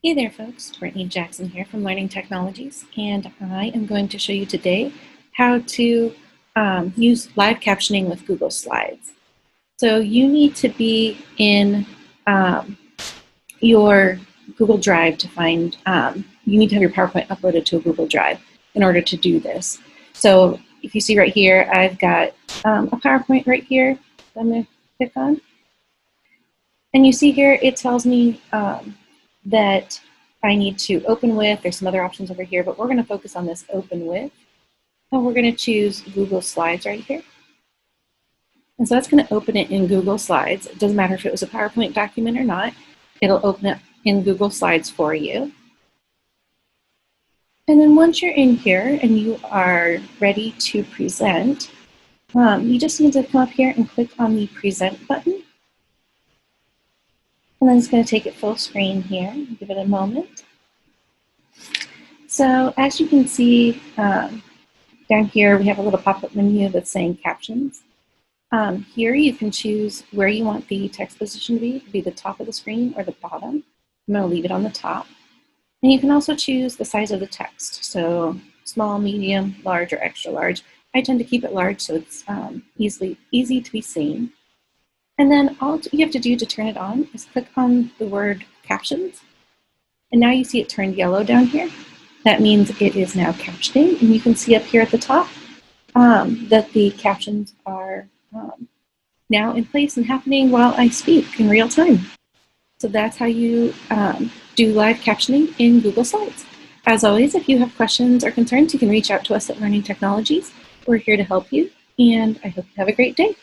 Hey there folks, Brittany Jackson here from Learning Technologies, and I am going to show you today how to use live captioning with Google Slides. So you need to be in your Google Drive to find, you need to have your PowerPoint uploaded to a Google Drive in order to do this. So if you see right here, I've got a PowerPoint right here that I'm going to click on. And you see here, it tells me that I need to open with. There's some other options over here, but we're going to focus on this open with. And we're going to choose Google Slides right here. And so that's going to open it in Google Slides. It doesn't matter if it was a PowerPoint document or not. It'll open it in Google Slides for you. And then once you're in here and you are ready to present, you just need to come up here and click on the Present button. And then it's going to take it full screen here. Give it a moment. So as you can see down here, we have a little pop-up menu that's saying Captions. Here you can choose where you want the text position to be. It could be the top of the screen or the bottom. I'm going to leave it on the top. And you can also choose the size of the text. So small, medium, large, or extra large. I tend to keep it large so it's easy to be seen. And then all you have to do to turn it on is click on the word Captions. And now you see it turned yellow down here. That means it is now captioning. And you can see up here at the top that the captions are now in place and happening while I speak in real time. So that's how you do live captioning in Google Slides. As always, if you have questions or concerns, you can reach out to us at Learning Technologies. We're here to help you, and I hope you have a great day.